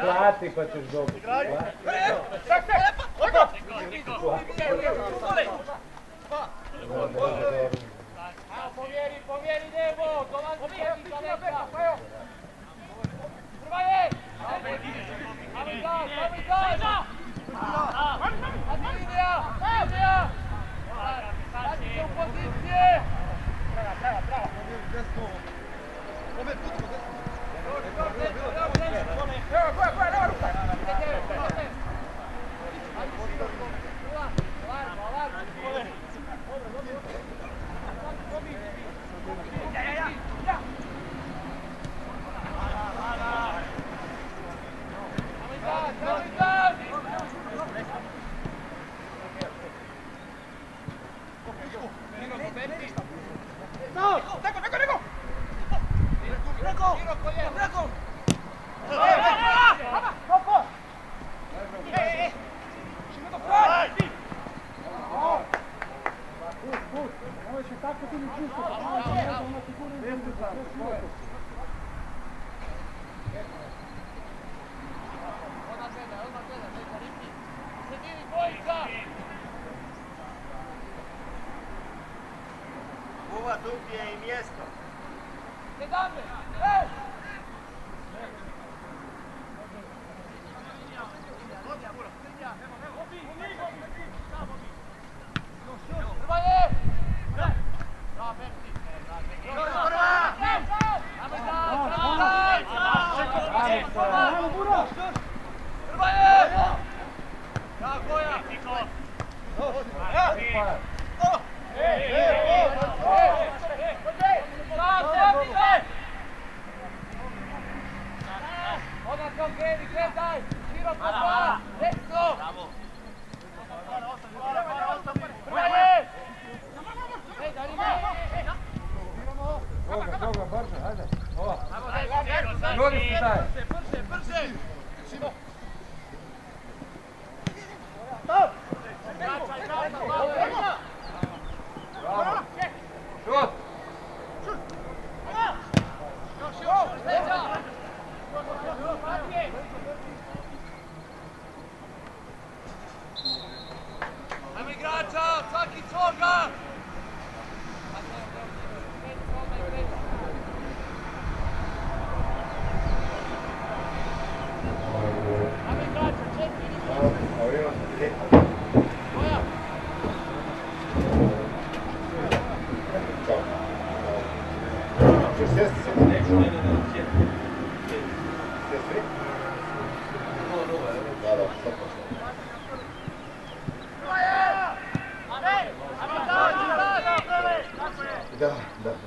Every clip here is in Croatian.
Plati pa ćeš dobiti. Povjeri Nebo, dolazi tehnika neka. Prva je! Samo izaz! Linija! Statite u pozicije! Brava! Kome putko, Tu je i mjesto.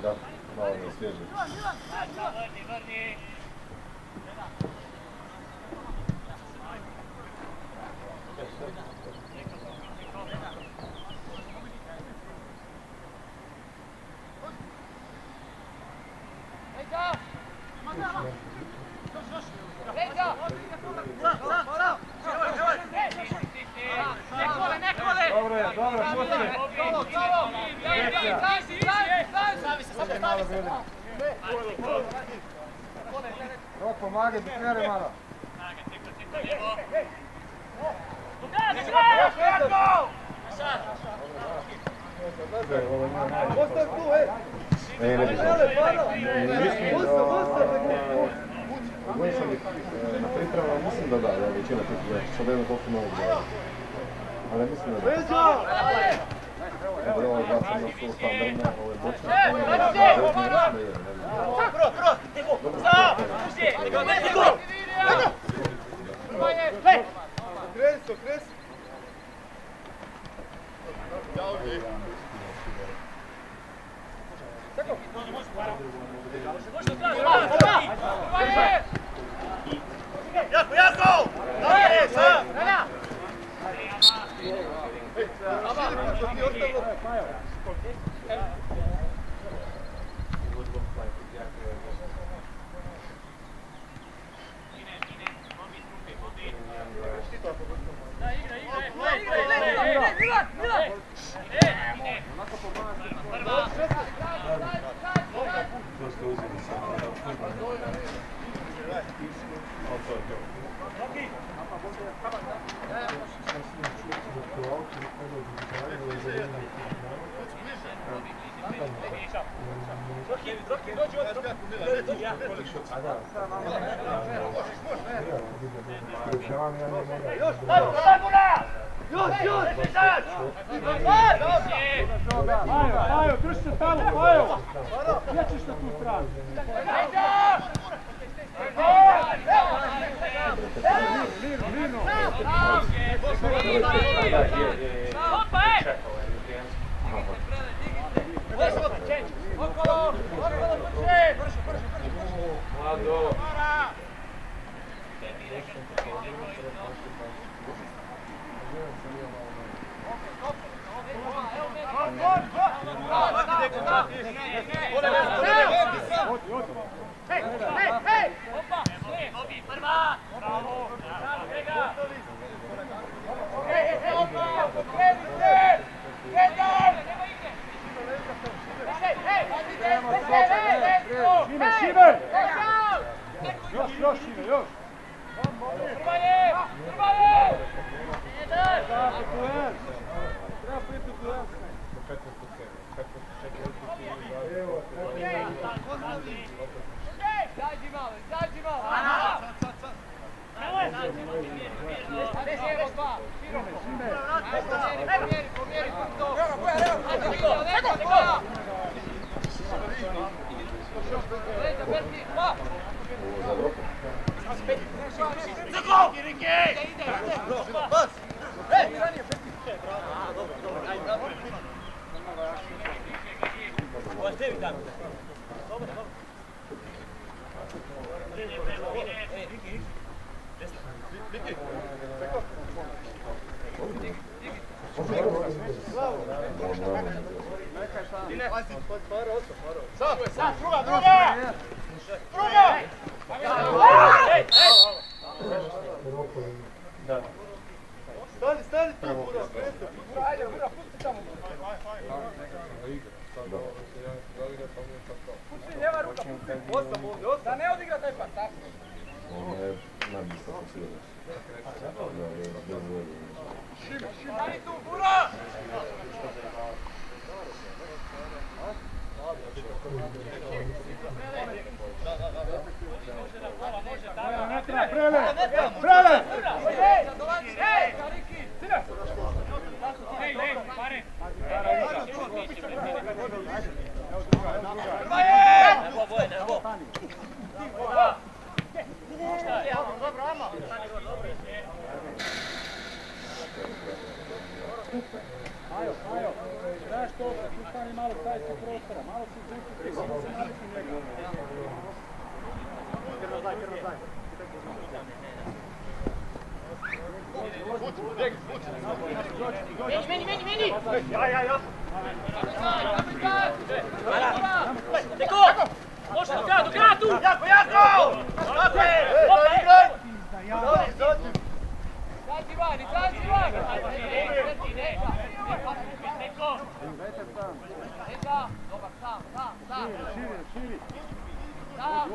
Da, malo ne svježi. Pomagaj, Biknere malo. Ostav tu, Ne bi znao. Na pripremama mislim da većina tih sad jedno koliko novog da. Ali mislim da Evo ovo bacam na su standardne, ovo je bočne. Kreso! Pajo, drži se tamo, Pajo! Nećeš na tu stranu. Mirno. Šimer! Još, Šimer, još! Treba priti u duel. Izađi malo! Stani tu, Bura! Ajde, Bura, pusti tamo! Pusti, ljeva ruka, pusti! Ostam ovdje, ostam! Da ne odigra taj par, tako? Ono je najboljica posljedno. Stani tu, Bura! Prele! Ajo, znaš to, tu stani malo taj sa prostora, malo si izvuči, malo se naviši njega. Meni! Ja! Deko! Može, do kraja tu! Jako! Izađi van! Deko! Eza! Dobar, sam! Širi! Sam!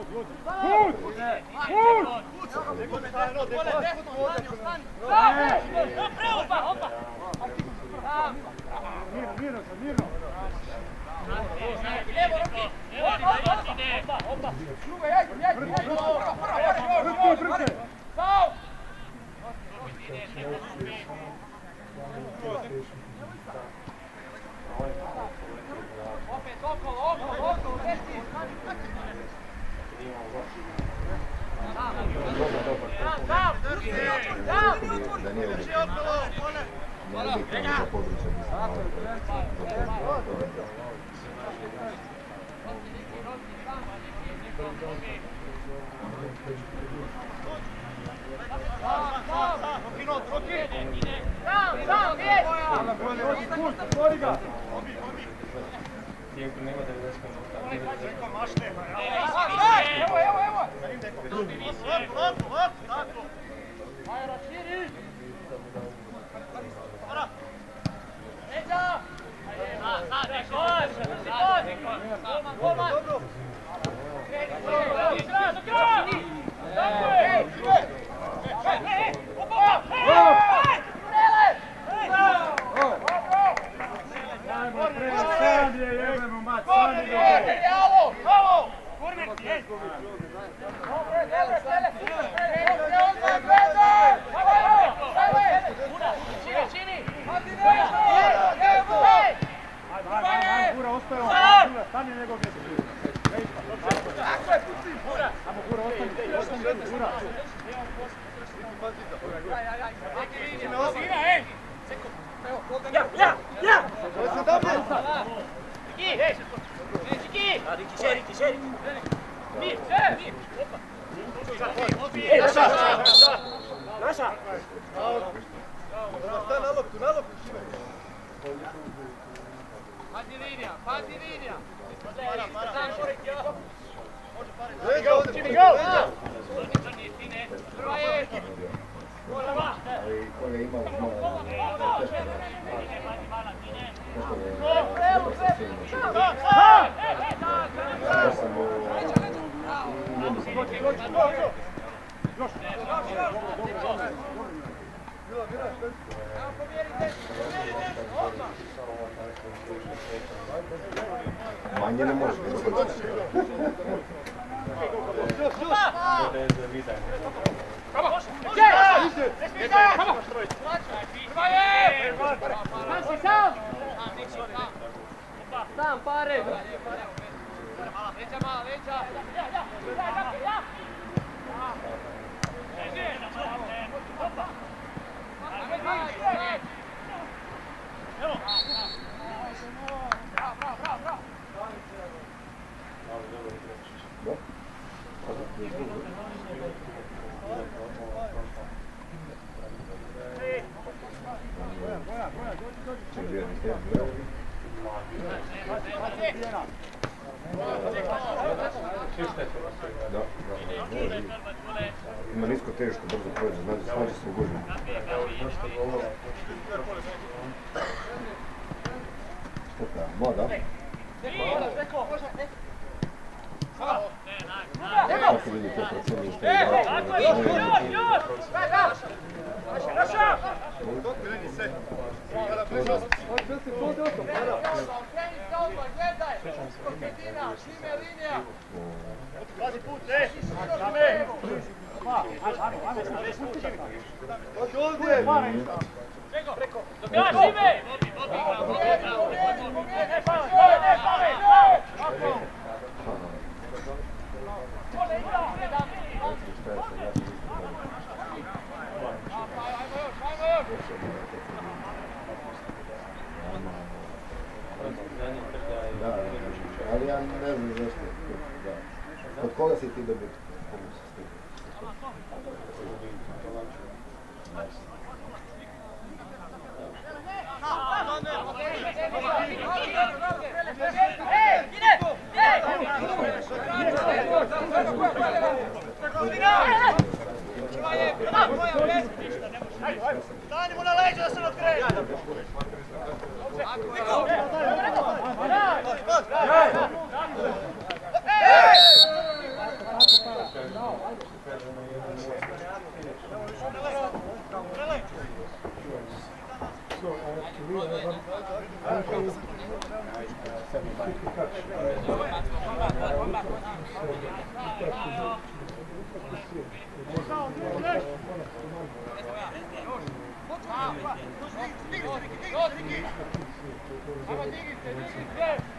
Mirno! Brke! Opet okolo, vesti! Gura, ostaje stani njegov mjesto. Samo Gura, ostani, Gura. Pati linija! Ali koga ima malo manje ne može. Sam pare! Leđa malo, leđa! Ima nisko teško, brzo prođe, snađe se u gužbi. Šteta, mlada. Kako vidite procenu što je ali ja ne znam zašto. Od koga si ti dobio pomoć s tim? Stanimo na leđu da se okrene!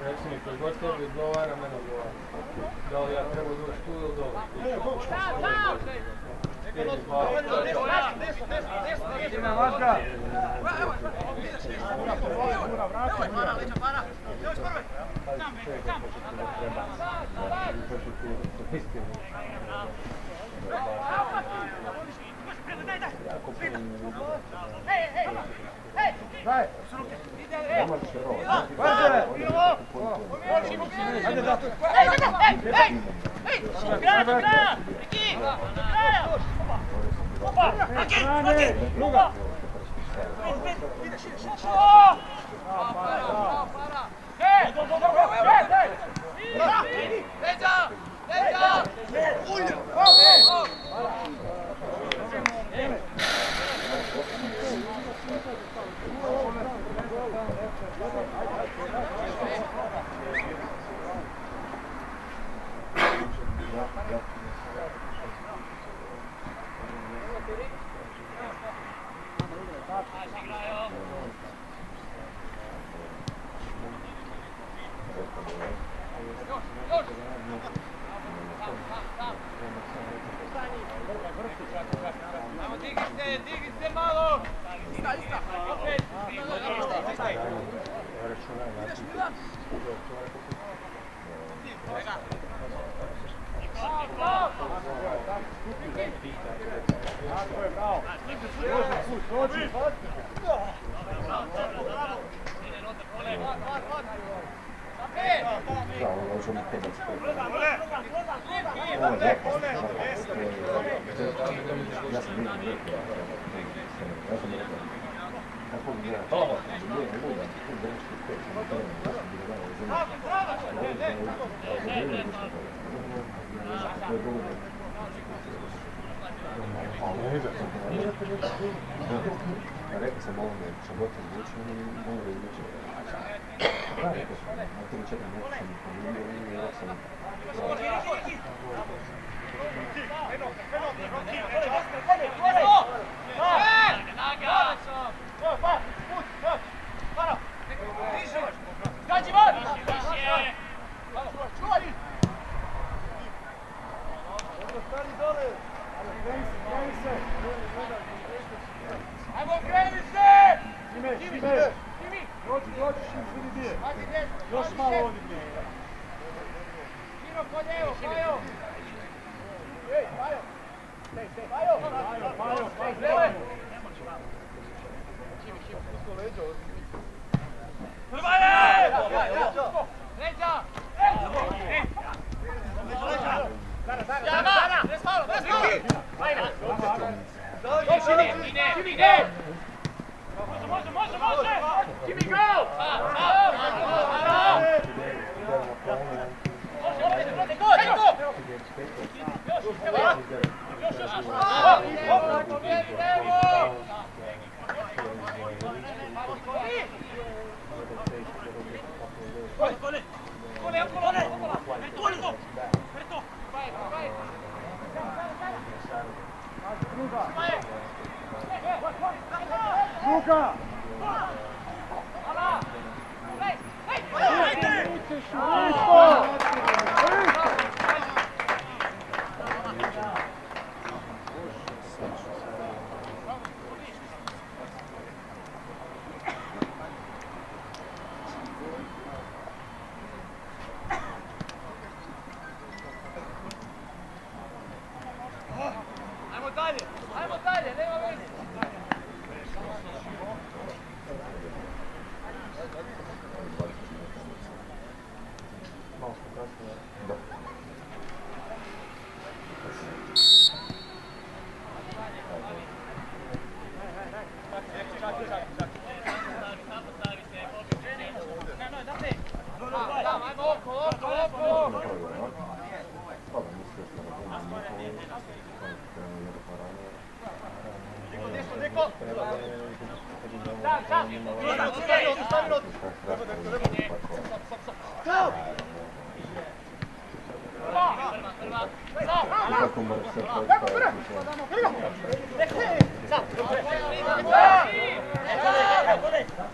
Predsjednik, koji god tebi odgovara, mene odgovara. Da li ja treba doći tu ili dole? Ime Vaška! Daj! Ne možeš vjerovati. Ajde da! Strane! Druga! Ajmo, digite malo! Ista! Opet! Tako je, bravo. Dođi. Rekao sam ovome, što god sam zvučio, mogu da izvučio. Da, rekao sam, na 3-4 mjeseca sam pomilio i rekao sam... Gađi van! Stani dole! Kreni se! Ajmo, kreni se! Šime! Dođi, Šim, vidi gdje. Još malo ovdje gdje. Širo, kod evo, Pajo! Pajo! Hrvaje! Leđa! Jana! Bez malo! Ine! Može! Kimi, go! Luka! Ajmo dalje, nema veze.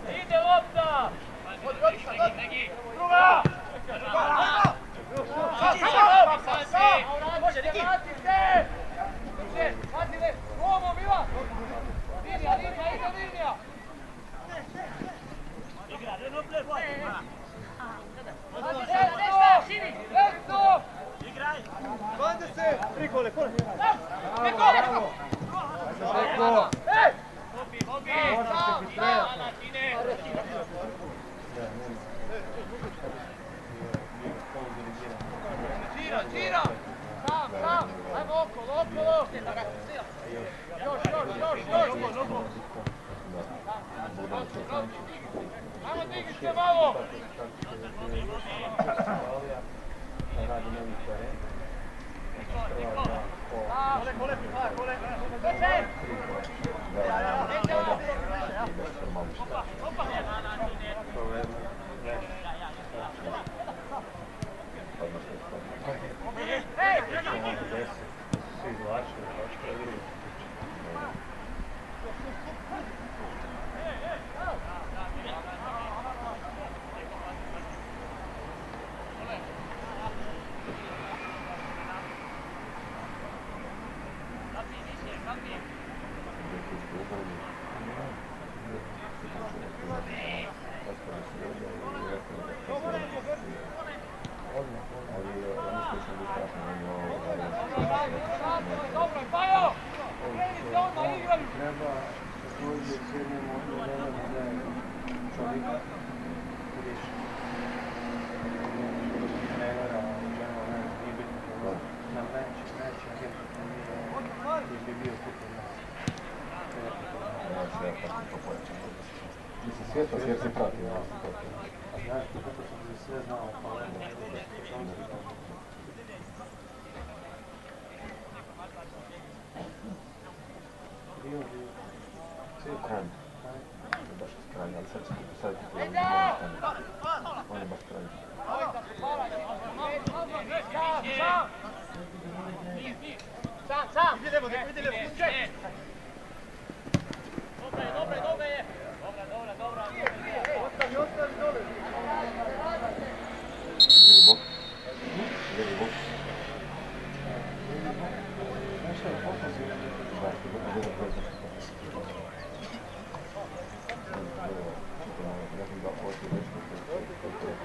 Ide lopta! Druga! Može, Niki! Pazi, ne! Ovo, Milan! Linija, ide linija! Vande se! Tri kole! Gira! Sam! Ajmo okolo! Još! Ajmo digite malo! Dobro, Pajo! Kreni se odmah igrali! Treba također s jednim modelom da je čovjek riješi. Trenera, nije bitno na meći agent bi bio kupan nas. Mislim, svjetlo jer se prati. A znaš ti kako sam se sve znao, pa bio. Kralj. Baš kralj, ali sad ću ti posaditi to on je baš kralj. Sam! Ide lijevo, neko ide lijevo. Dobre je! Dobra. Ostavi dole. Lijevi bok. Znaš što je pokazio? Da, što je bilo prezno. Ja sam da poslije nešto što je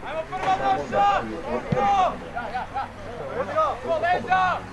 Ajmo prva naša! Leza!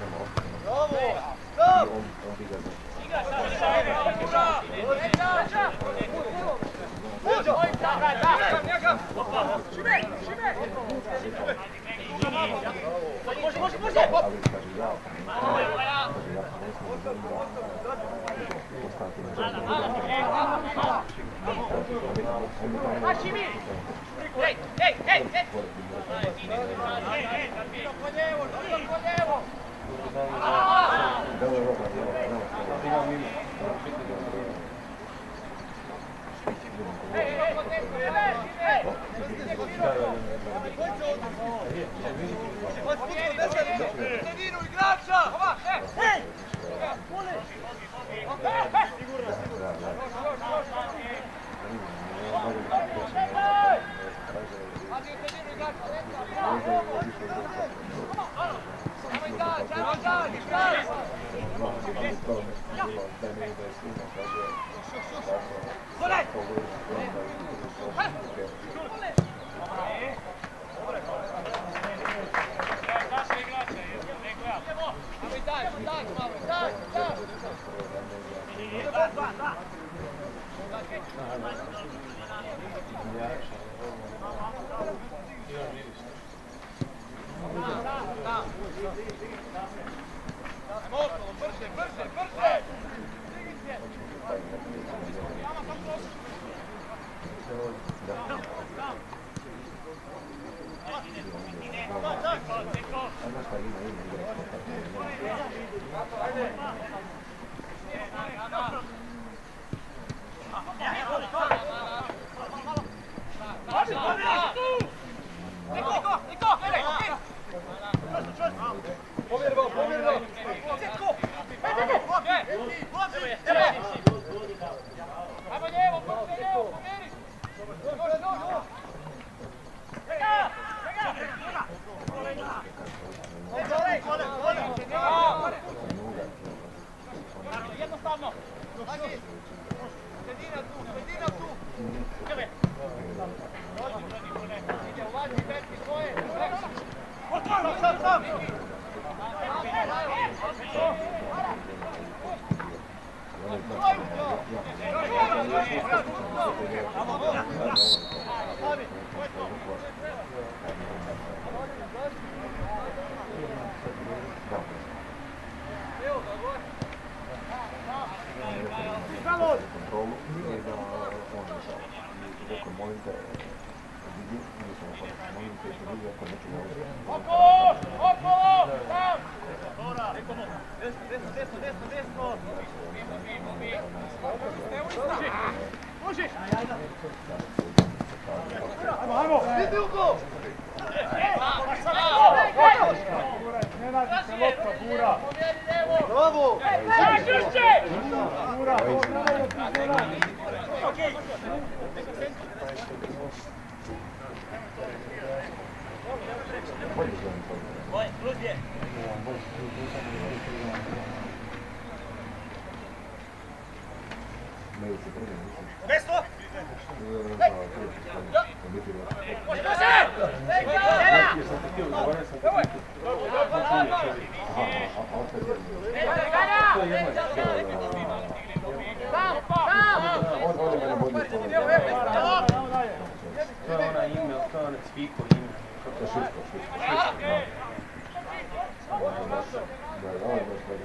To je ona ime, to je ona cviko ime. To je šitko.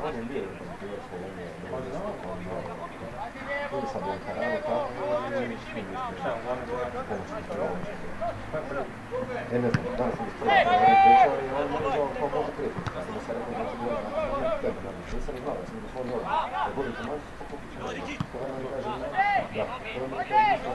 On je bio u Sloveniji. Ili sam bio Karalo tamo i ne znam, danas sam ispravo pričao i on je znao ko može prijeti. Samo sam rekao da će bilo na tebe, nisam ne znao, ja sam do svoj nove. Da budem se manji, pokupit ću. To vam ne kaže ne. Da, to vam ne kaže ne.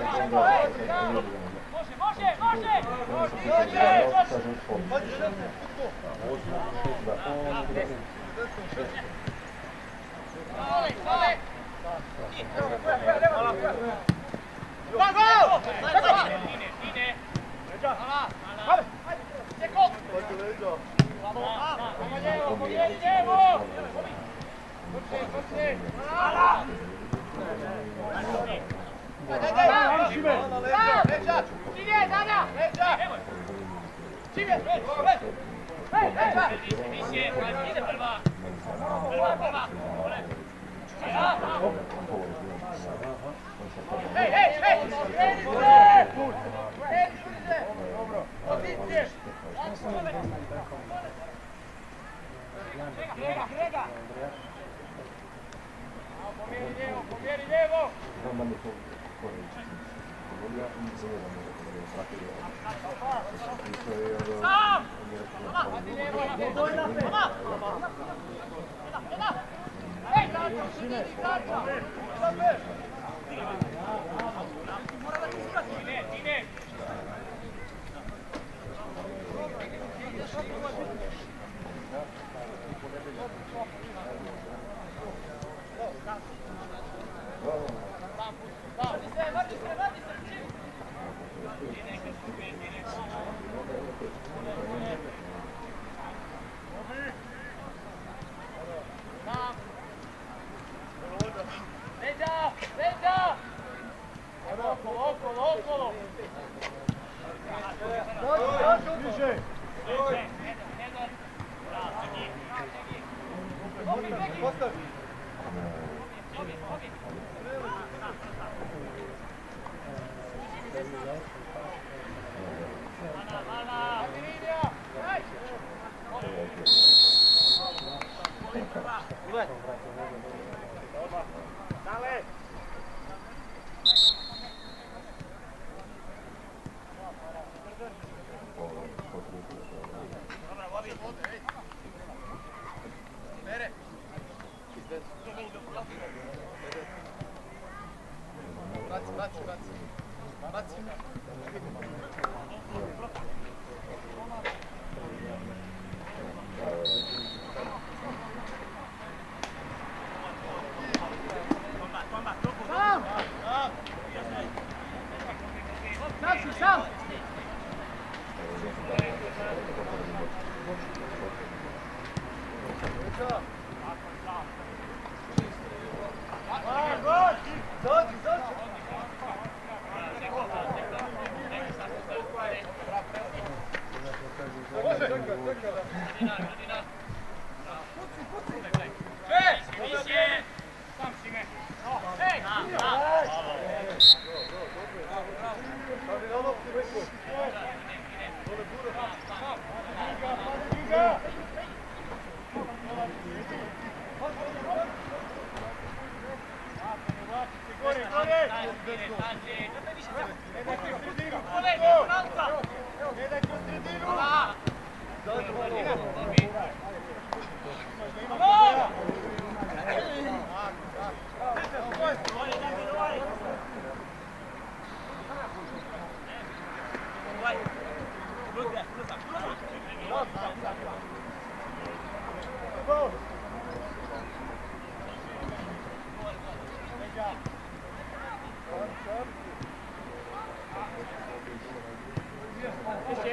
Zodzi!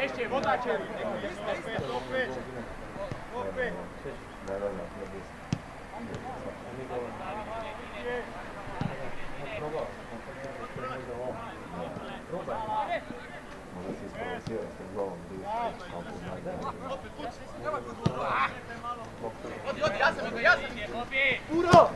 Ešte, vodáče. Može se isprovocirati s tim golom. Odi, ja sam. Uro!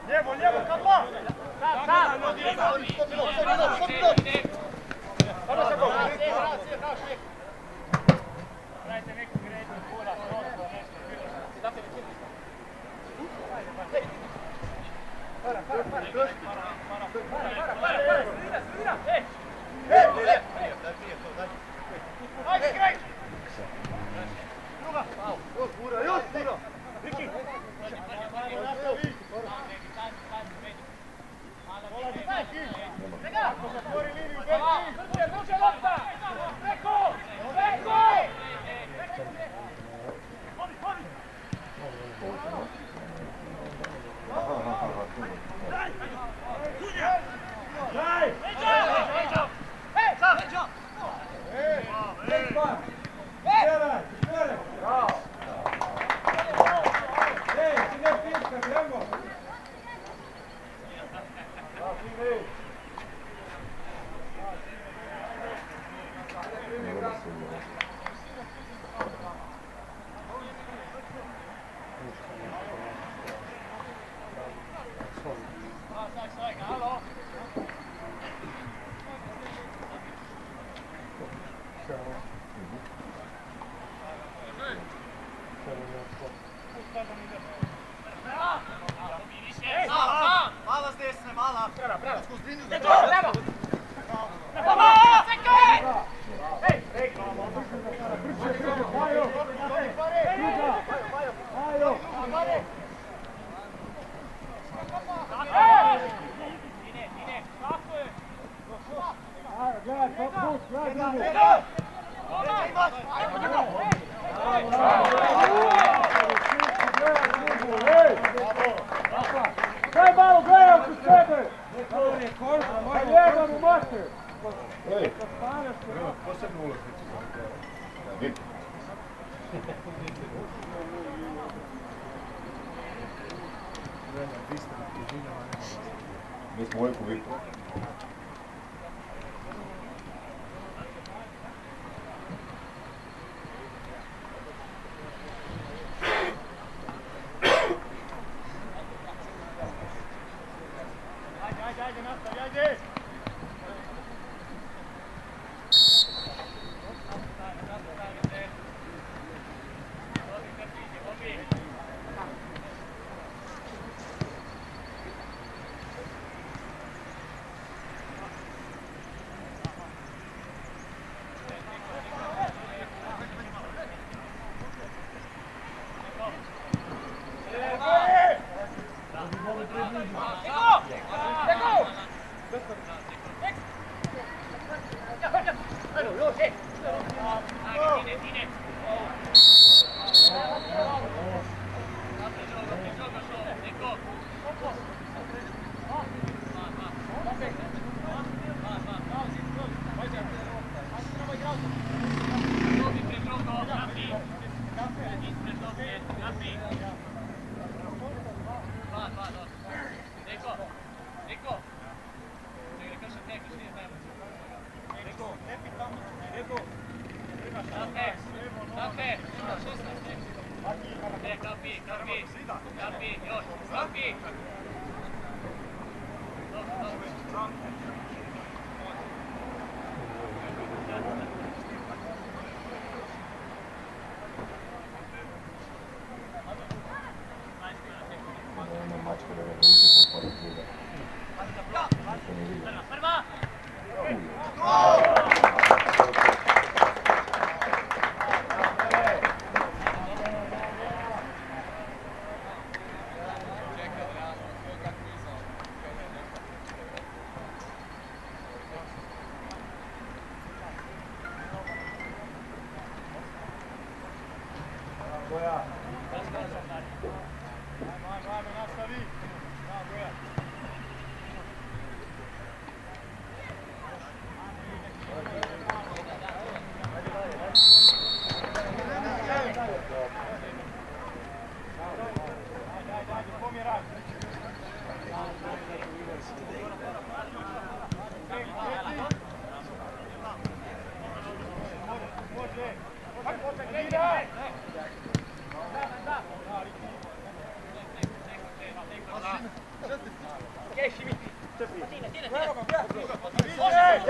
Lijevo, lijevo, kapa! Mala s desne, mala. Daj malo gledam kod sebe! Pa jebam u mater! Posebnu ulaznicu za ovo. Mi smo uvijek u Vipu. Ajde, nastavi, ajde!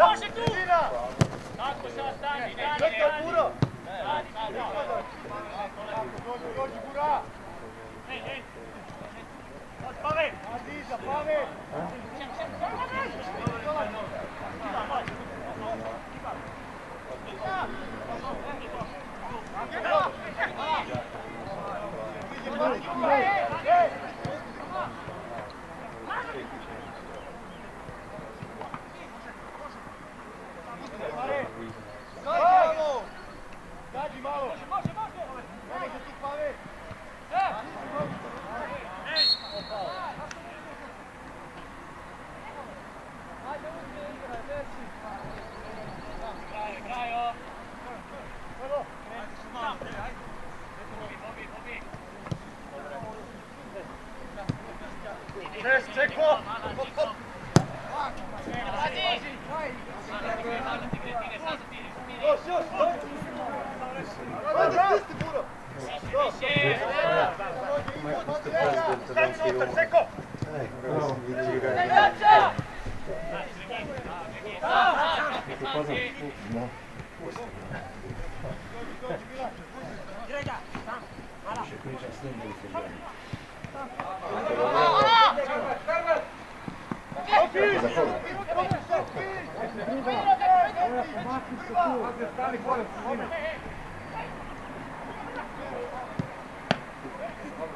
Može tu! Tako se ostani, stani. Dođi, Bura! Pave! Adiza, Pave! Gađi malo! Može tu, Pave! Čeko!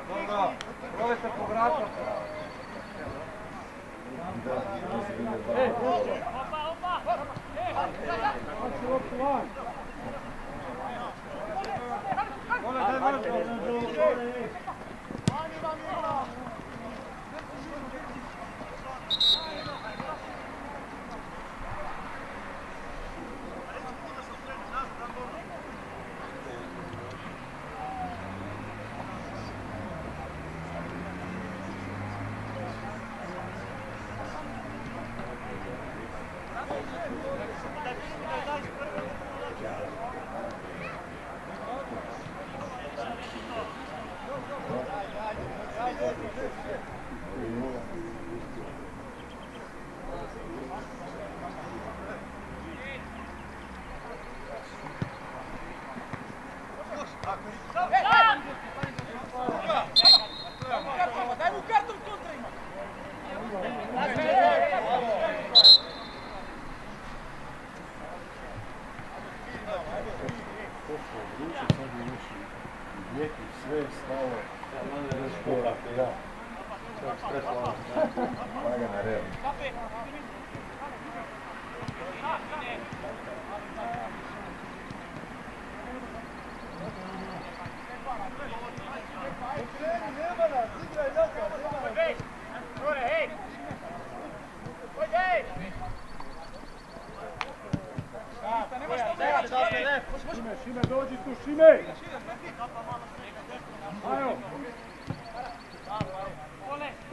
Dobro, provete po vrata. Šime, dođi tu, Šime! Ajo!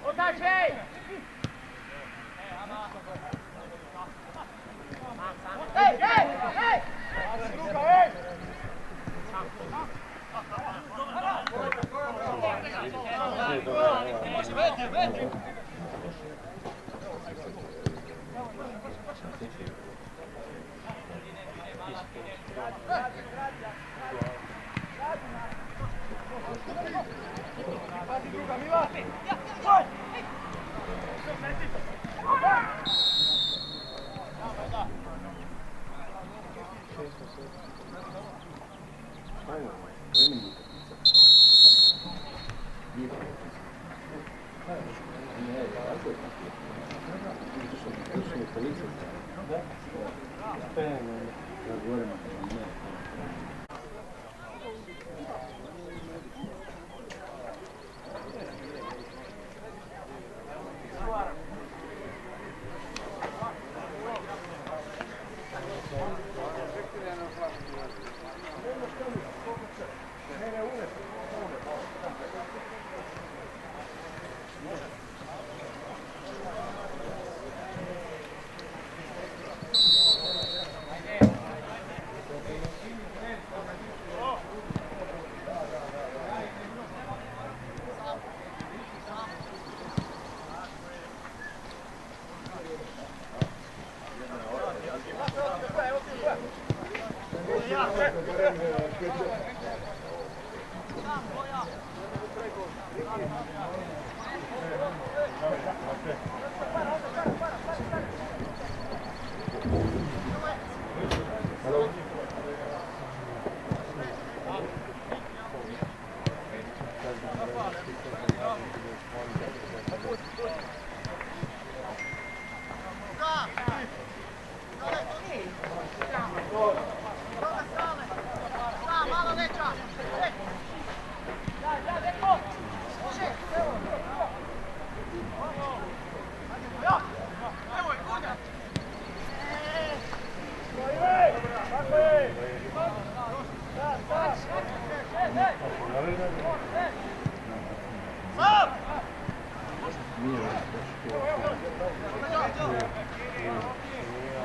Otačej! Ej, ej, ej! Može, vedi!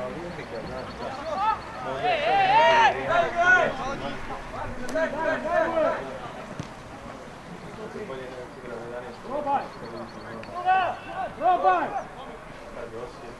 Olimpika, znaš šta. Bolje nego si igrao 11. Probaj! Probaj! Sad je Osijek.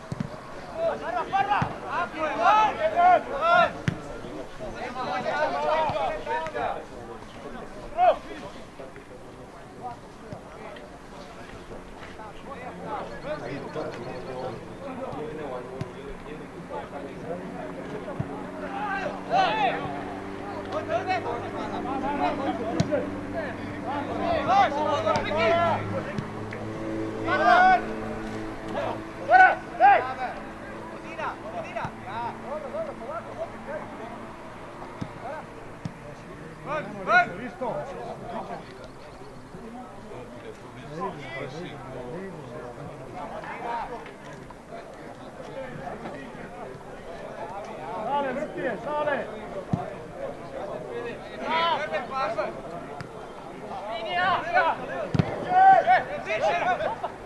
Sale, vrtije, sale!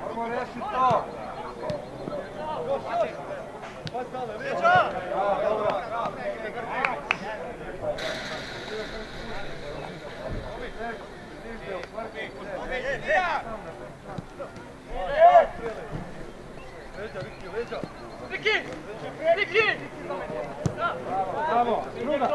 Moramo rešiti to. Bravo, druga!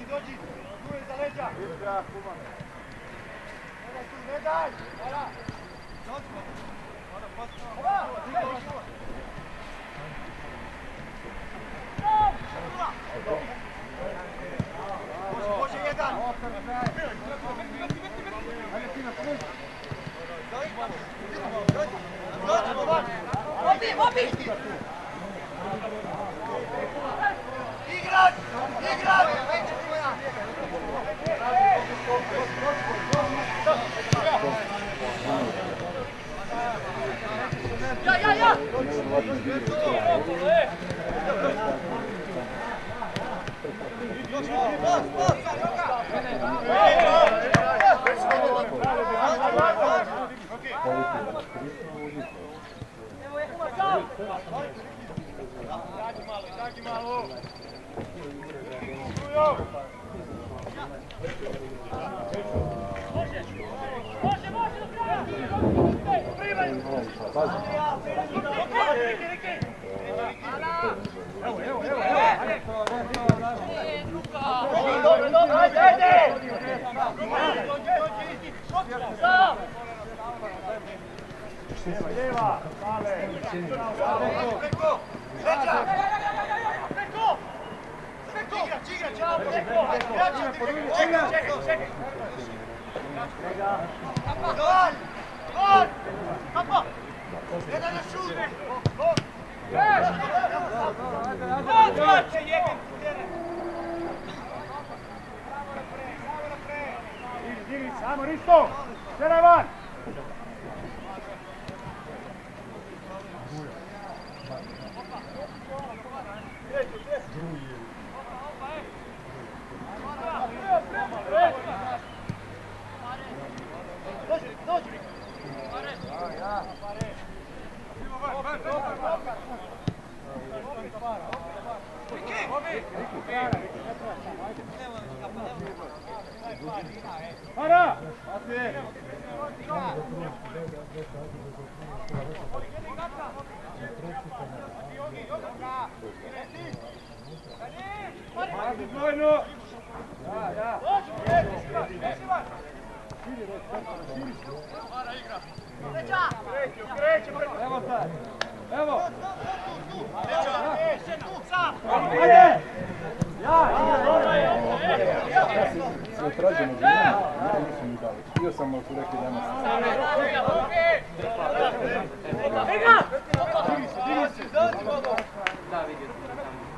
Dođi, tu je za leđa. Ne daj! Može jedan! Igrat! Igrat! Ja! Izađi malo! Lijeva, sale! Preko! Leđa! Preko! Samo Risto! Sjeda van! Para! Dvojno! Ja. Evo sad! Evo! Ajde! Sve tražimo za njima, ja nisam mi dali. Htio sam, ali su rekli danas. Ega! Da, vidio sam.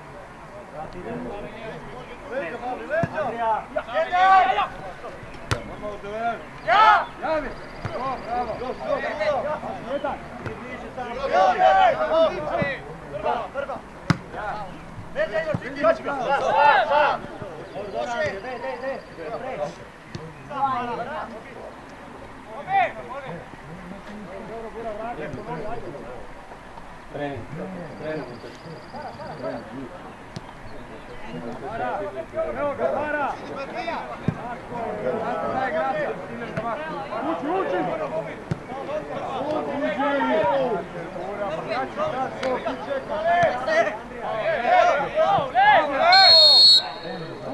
Evo ga, para! Uči, uči!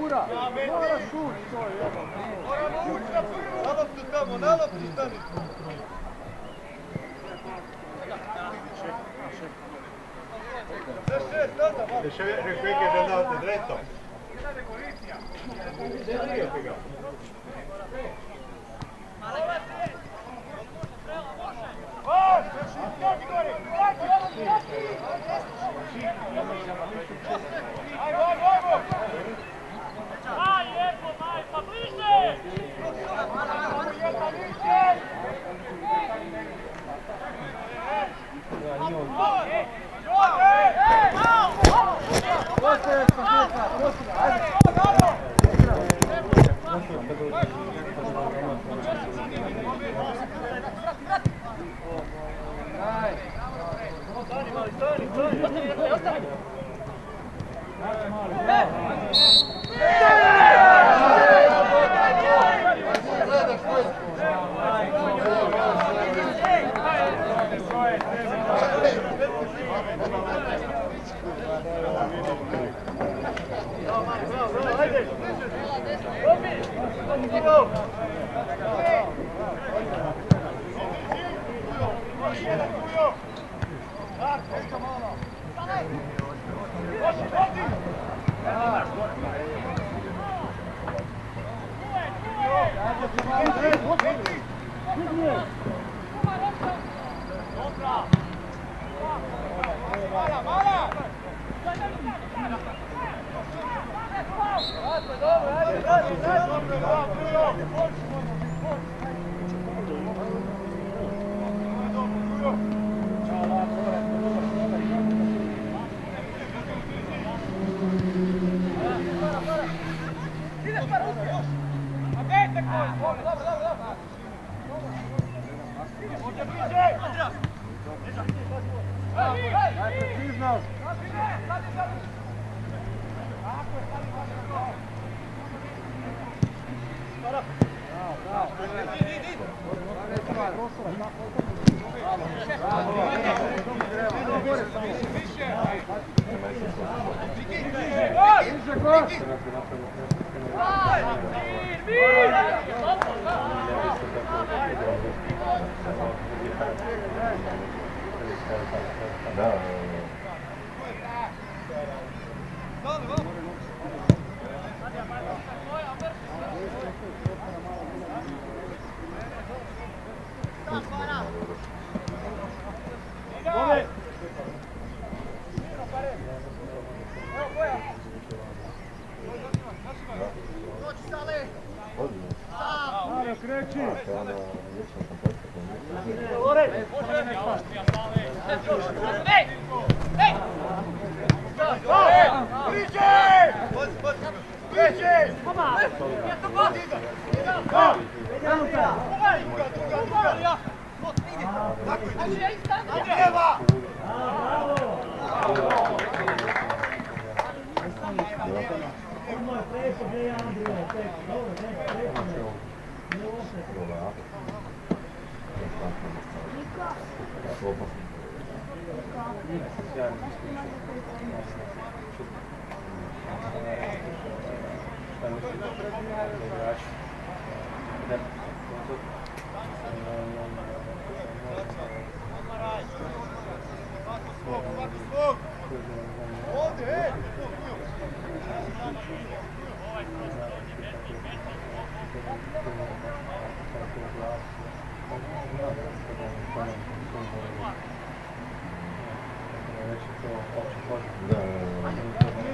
Ura, mora šut, to je. Moramo ući na prvu! Naloptu tamo, naloptu stani! Deixa eu ver que è andato dritto. Vai, Epo, vai, pa bliže!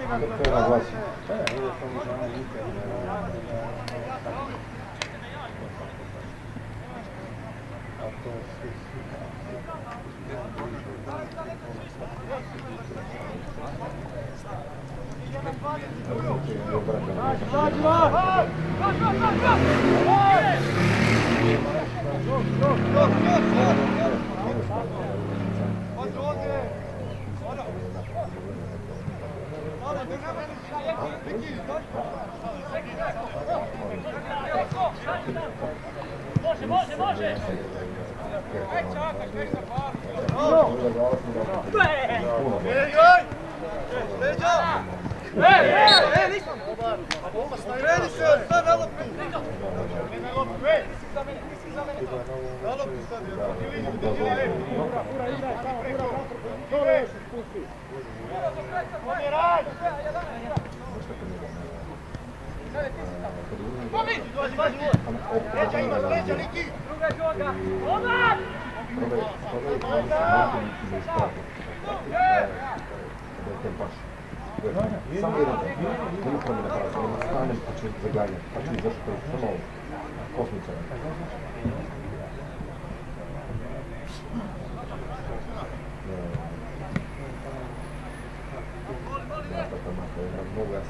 To je naglasio. Ide to možda ono vikend. A to je svi. Može! Spredi se, sad na loptu! Na loptu, ej! Na loptu sad, Leđa imaš, leđa, Niki! Druga žoga! Odmah! Samo jedan, nema promjena prava, nema stanem, pa će zaganjati, pa će izašli kroz samo kosmica. Mogu ja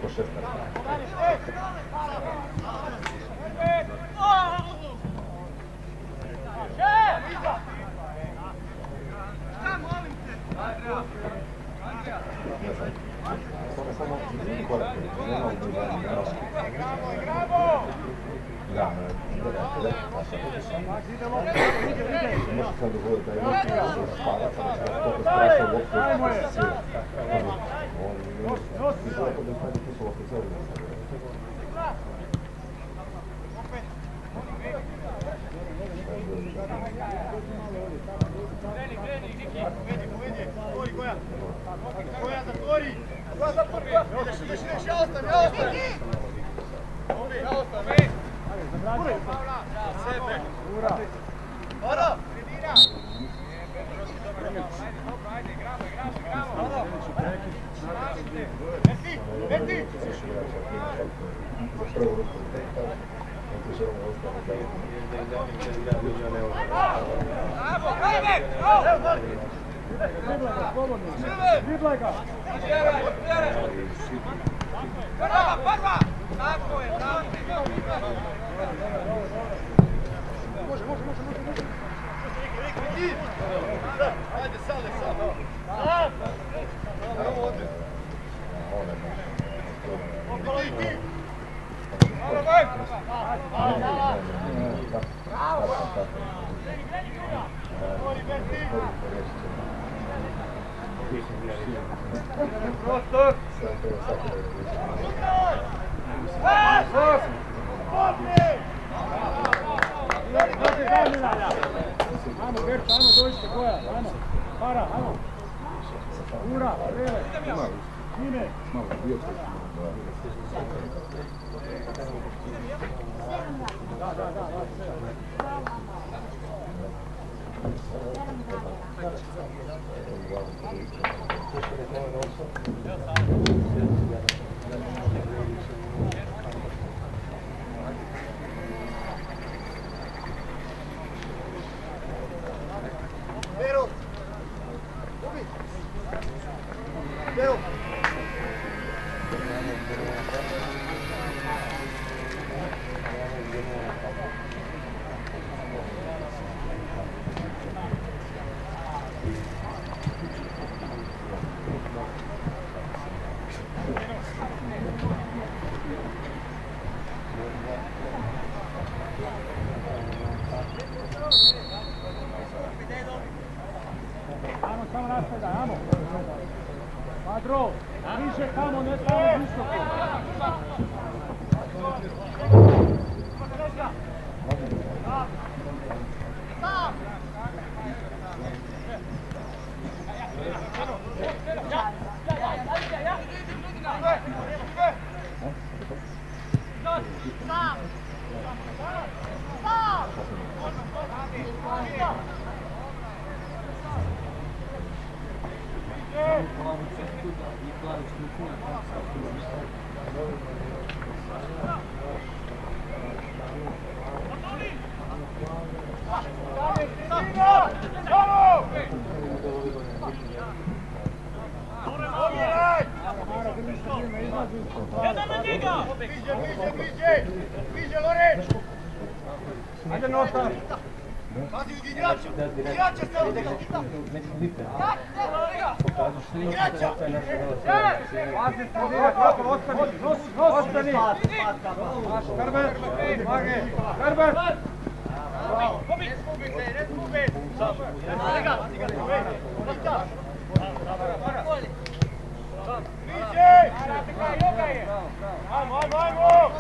po 16. Samo korak, nema ubrzanja, da, može se dogoditi da je neki se spada, toliko strašno uopće se svira. On izgleda da je stavio pisalo specijalno. Koja zatvori! Ideš, ja ostanem! Ja ostanem! Sebe! Ora! Leti! Driblaj ga! Prva! Tako je, Može! Ajde, sale sad! Niki! Prostor! Ajmo, Berta, ajmo, dođite, Goja, ajmo. Para, ajmo. Ura, vrele. Mine. Da. Vero! Vero! Ajmo, samo nastavljaj, ajmo. Padro, bliže tamo, ne tamo visoko. Jedan na njega! Bliže, Lorenz! Ajde Notar! Pazi od igrača! Igrača se ovdje! Pazi, sredina, kako, ostani! Ostani! Karben! Mage! Karben! Ajmo, ajmo, ajmo!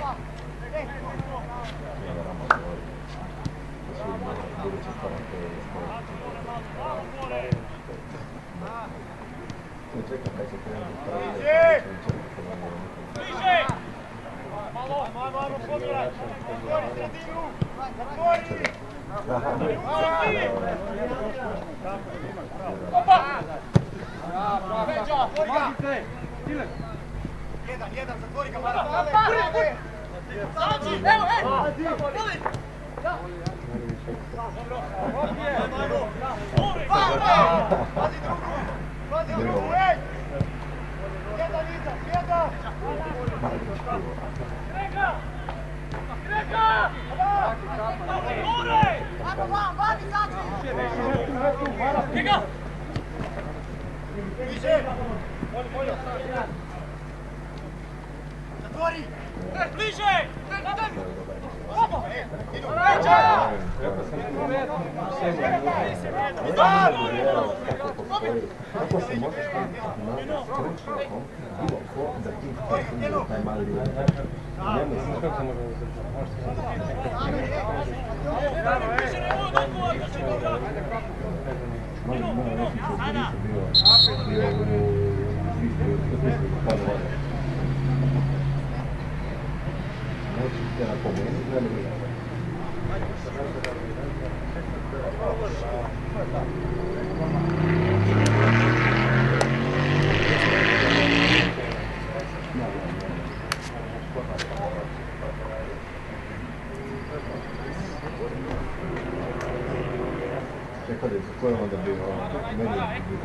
Bliže! Malo, ajmo, pobiraj! Zatvori sredinu! Zatvori! Opa! Veđa, zatvori ga! Magice! Dilek! Jedan, zatvori ga, Mara! Pazi drugu, ej! Jedan iza, jedan! Grega! Grega! Gore! Grega! Bliže! Zatvori! Bliže! Idu! Veđa! Kako se možeš na stručnjakom bilo ko za tim sportom najmali ljudi. Nema se kako se može Čekaj, za koje onda bi meni bi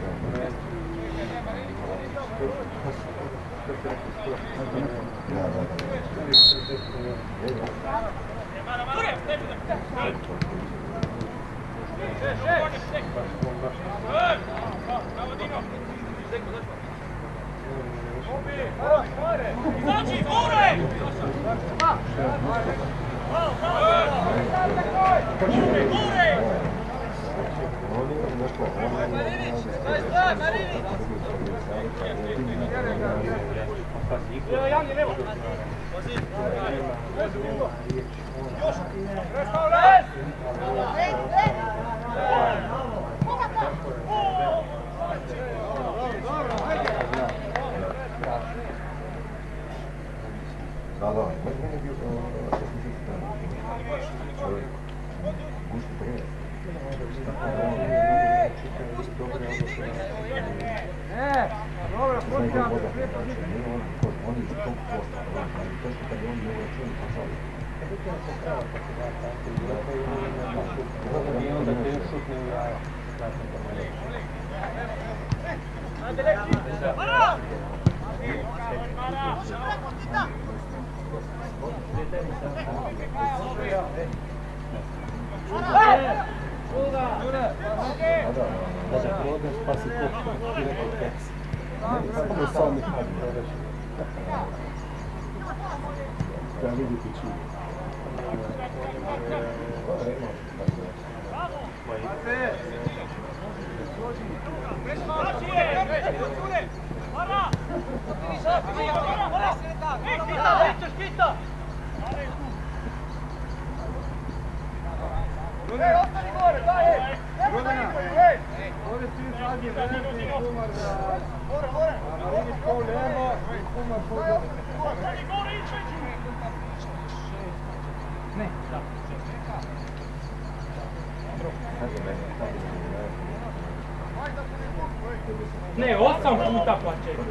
Izađi, gore! Gore! Da, meni je bio čovjek. Gusti prije. Dobro, počinjamo se sve Oni iz tog posta, ali to što kad je on ne računi po čovjeku. I onda te još šutne u jaja. Mara! Da se prodam, spasi košta. I rekao keks. Kako je sam nekada prodaš? Treba vidjeti čini. Mara! Škita! Ej, ostani gore, daj, ej! Rodina, Ej! ovdje svi zadnji veliki kumar za... Gore! A vidiš ko lijevo i kumar ko dobro. Ostani gore, ići! Ne, da. Ne, 8 puta pa 4.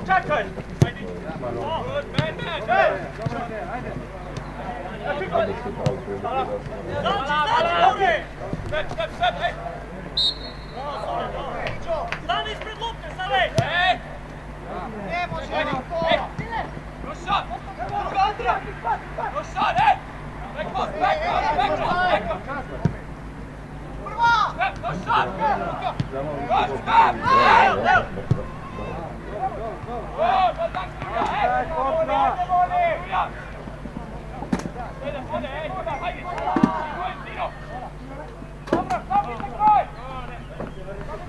Čekaj! Stani ispred lopte, Save! Ne može niko! Rošad! Druga! Rošad, ej! Backpass, backpass! Prva! Rošad!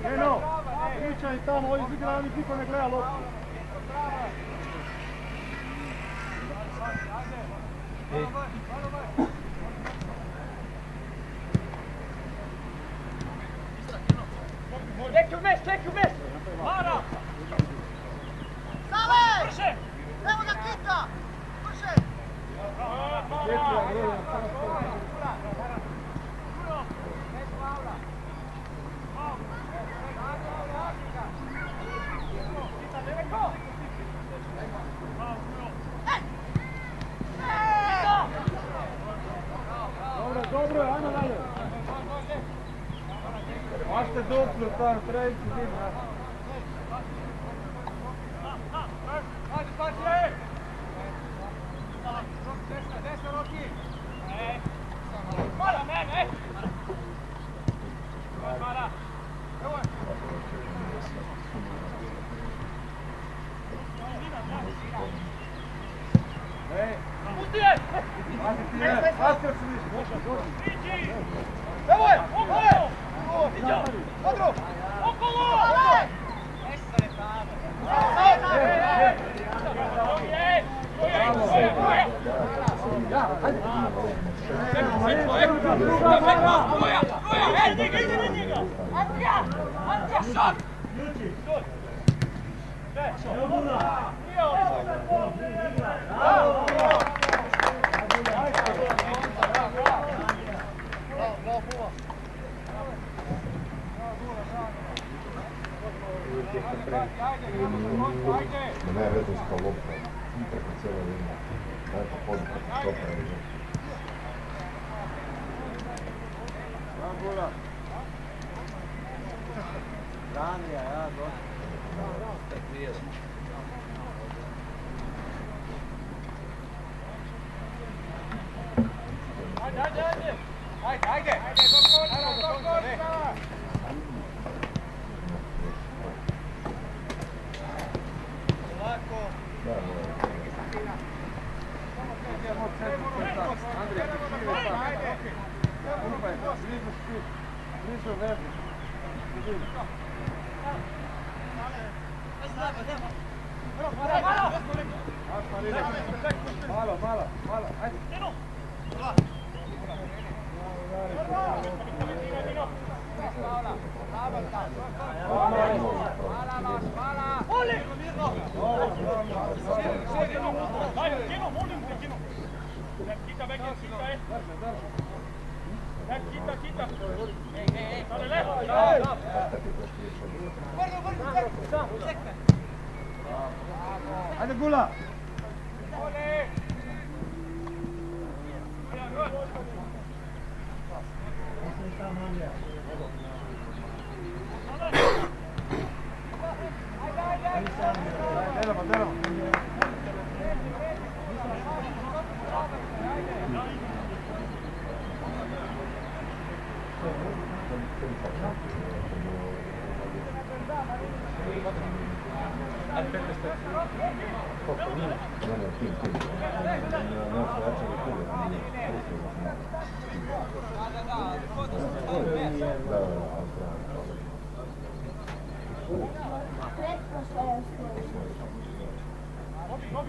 Eno, pričaj tamo, ovi zigrani, niko ne gleda loptu. Čekaj u mes! Mara! Save! Brže! Evo ga kita! Brže! Dobro, ajmo dalje. Možete duplu, tam treći dim. Desna Roki! Mara, mene! Mara! Evo je! Pusti je! Asper se viš. Evo je! Evo je! Odru! Okolo! Da ne veze s kao lopta, preko cijelo vrijeme. Tako podno, stopa je. Gula. Andrija, ja, dosta. Ajde! Lako. Andrija, blizu vezu. Malo, ajde. Ajde Gula!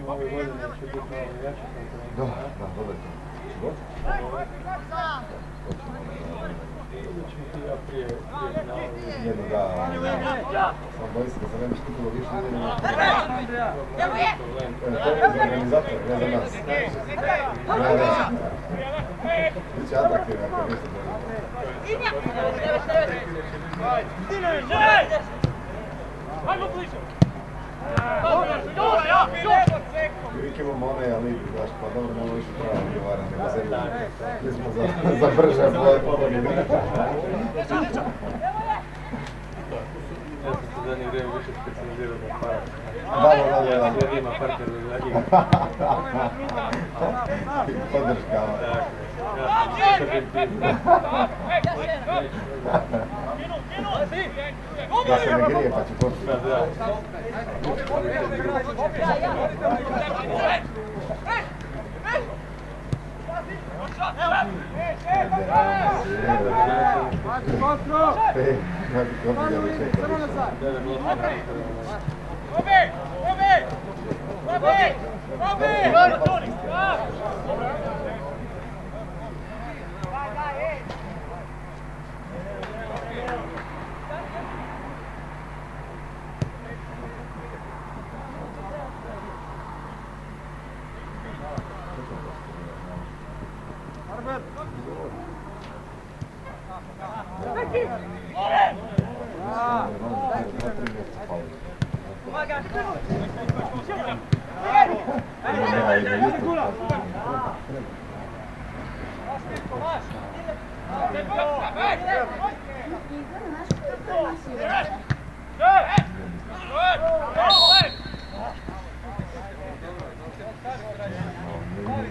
Ove godine će biti malo jače konkurencija. Da, dodatno. Ćemo ti ja prije finala. Jedno da, sam bojim se da se ne bi štitilo više nego to je za organizator, ne za nas. Biće atraktivno ako mislim da je. Ajmo bliže! Uvijek imamo onaj alibi, znaš, pa dobro, ne možeš pravo odgovara, nego zemlja. Mi smo za brže boje pobjede. Ja sam se zadnje vrijeme više specializirao na para. Da. Sve ima partner za igra. Podrška. Ja sam tim. Da se ne grije, pa će početi. Da.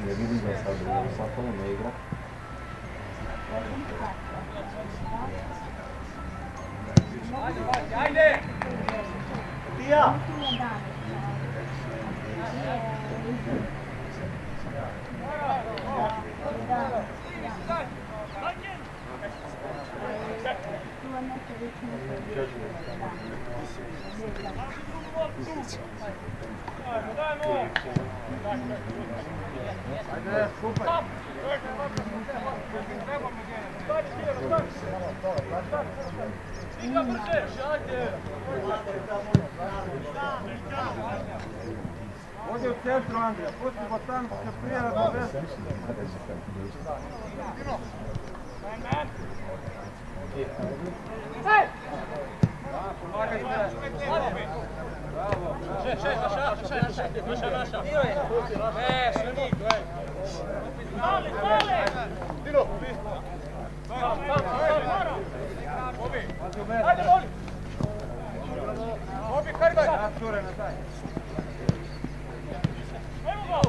Ne vidim da sad u svakom ne igra. Ajde! Ti ja! Ajde, skupaj. Odi u centru, Andrija. Pusti botan, se prijela do veze. Pomagaj se. Dilo! Ajde, voli! Obi, Karibaj! Evo go!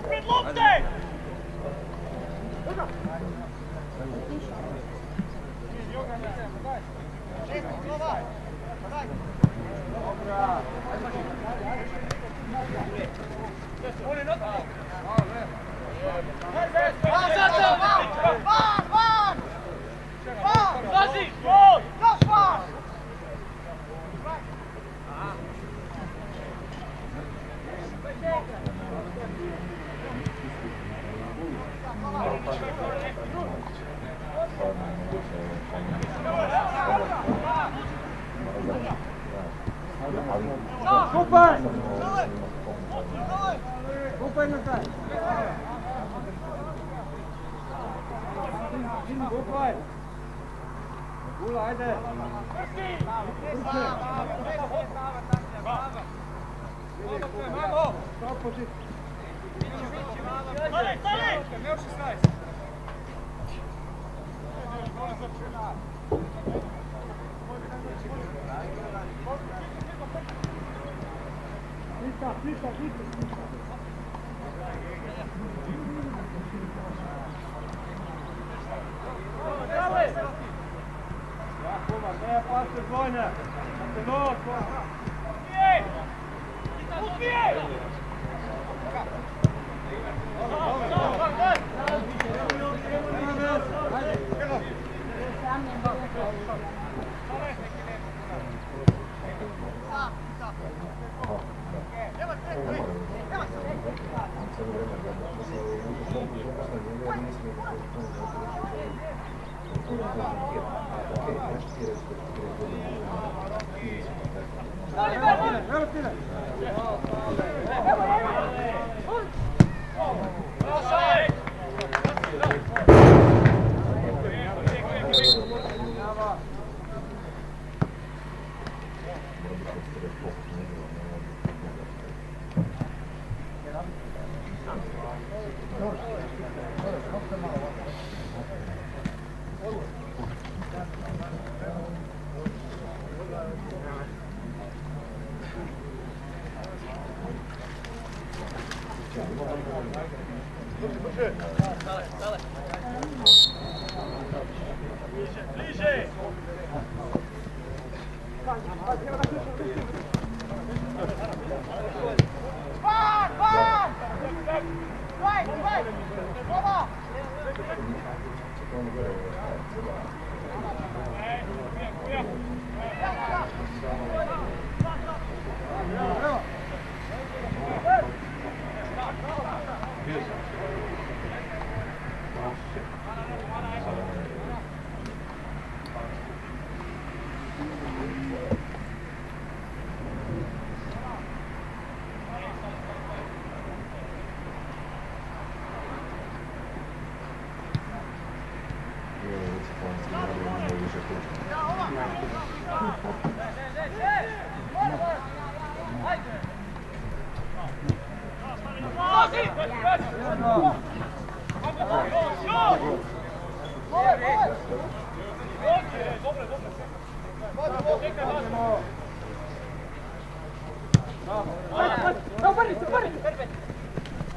Pred lopte! Lazi! Gol! Skupaj! Skupaj nazaj! Skupaj! Gula, ajde! Stali, stali! Pita, pita, pita! Ne, pašte dvojne! Ubijej! Ubijej! Bliżej!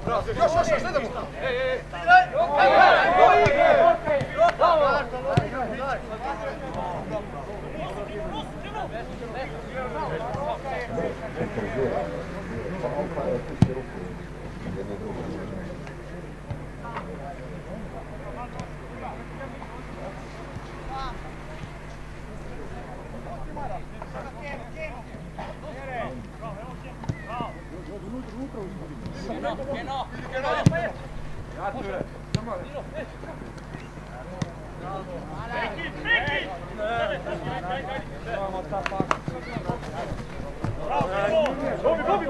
Još, idemo!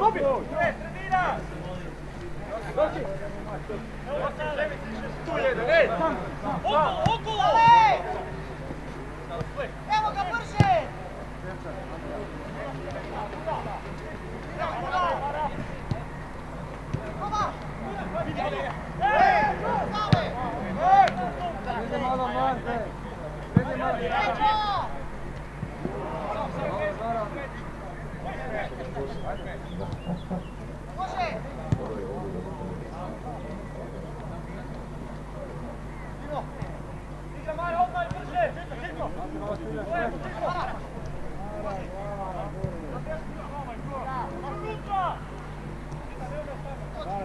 Bobi! Tu jedan, ej! Okolo! Evo ga brže! Vidi malo Marte. Vidi malo.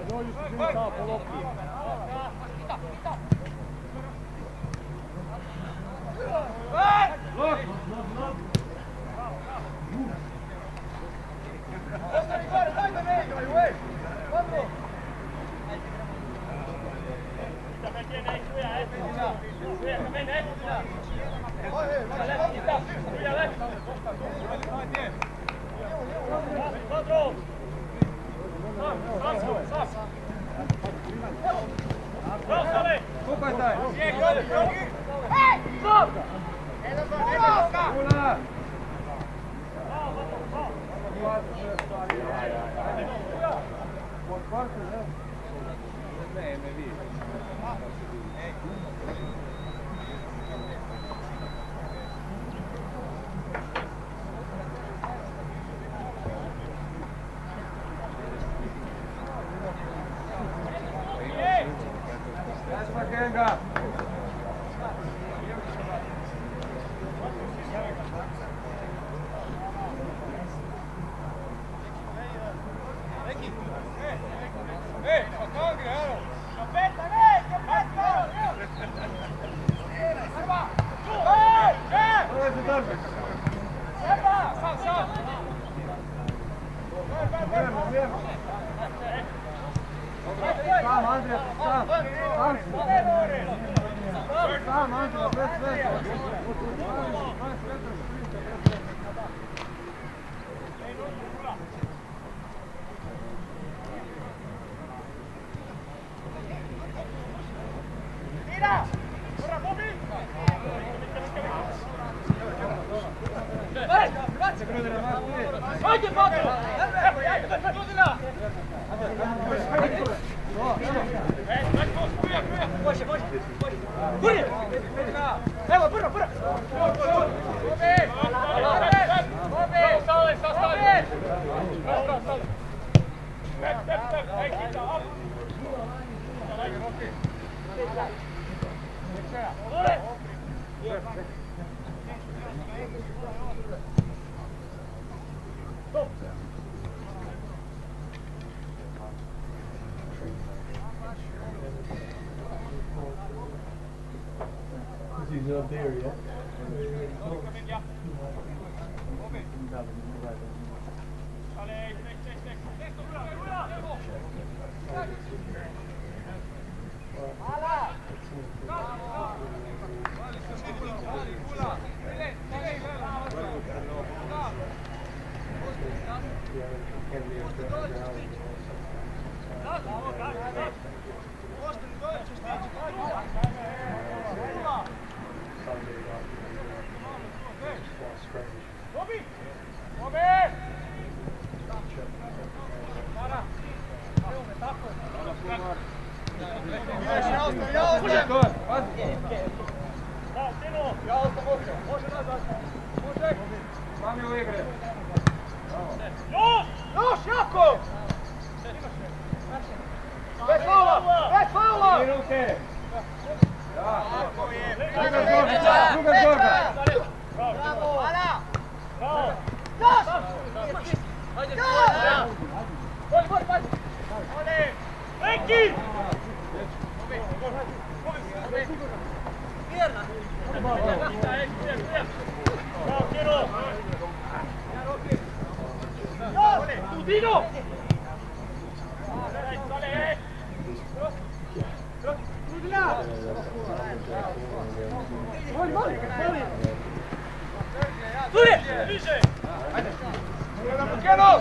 Dođi se zimi tamo po lopti. Kupaj taj! Ula! Ne, ne vidi. Genga! Sam, Andrija, sam! Sam, Andrija, bez sveta! Ajde, Patro! Evo, prvo! He's up there, yeah? Sami u igre. Još, jako! Bez faula! Minute. Druga Zorga. Bravo! Ala! Neki! Dino! Bliže! Ajde! Keno!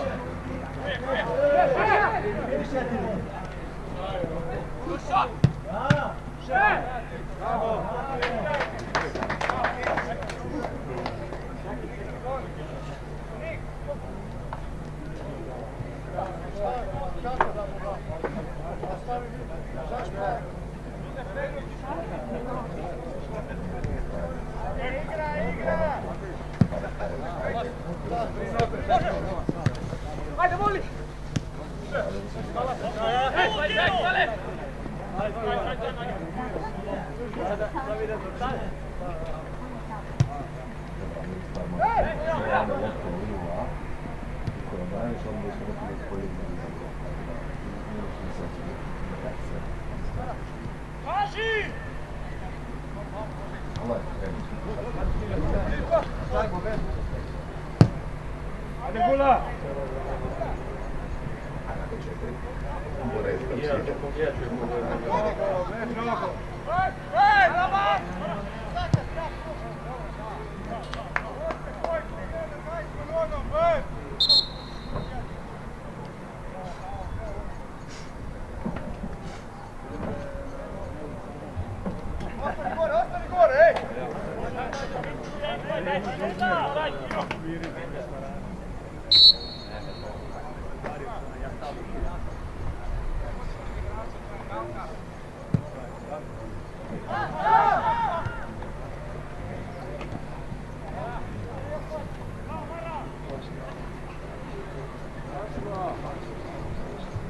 Ajde, voli! Kaži! Ajde, Gula! Ostani gore, ej!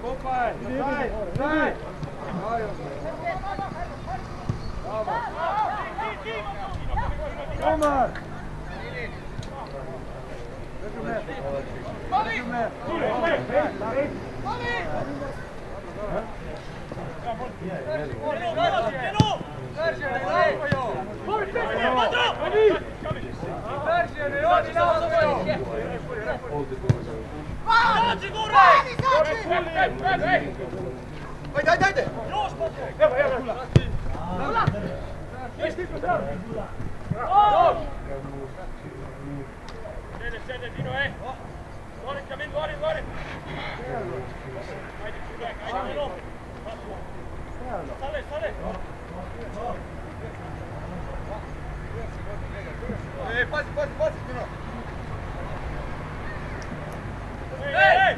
Kopaj! Daj! Daj! Omar! Ajde, ajde, ajde! Evo, evo, Gula! Sede, Dino, Gori, Kamin, gori! Ajde, čuvaj, ajde, Dino! Stale! Ej, pazi, Dino! Ej!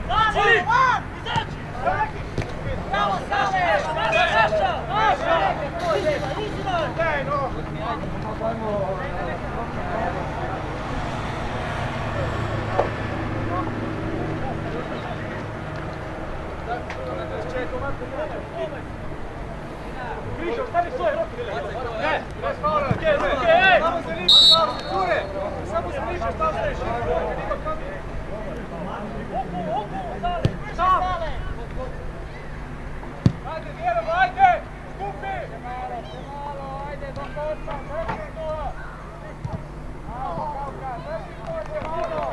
Izađi! Izađi! Bravo, Sale! Uzimaj! Daj, no! Krišo, stavi svoje ruke! Ne! Ruke, ej! Samo se liši, cure! Samo se liši, stavlješ! Oko, Sale! Sale! Ajde, djelamo, ajde! Skupi! Premalo, ajde, do konca, drži to! Malo, Kauka, drži to, premalo!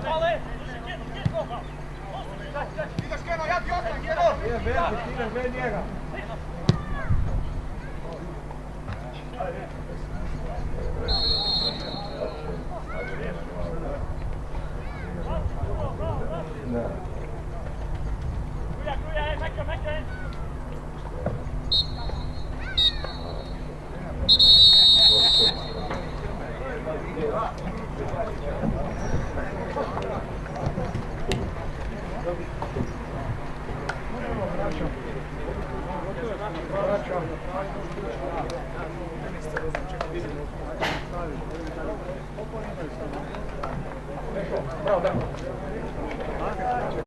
Sale! Drži, koga! Ideš, Keno, ja ti ostajem, Keno! Ideš bez njega! Kruja, meka! Bravo,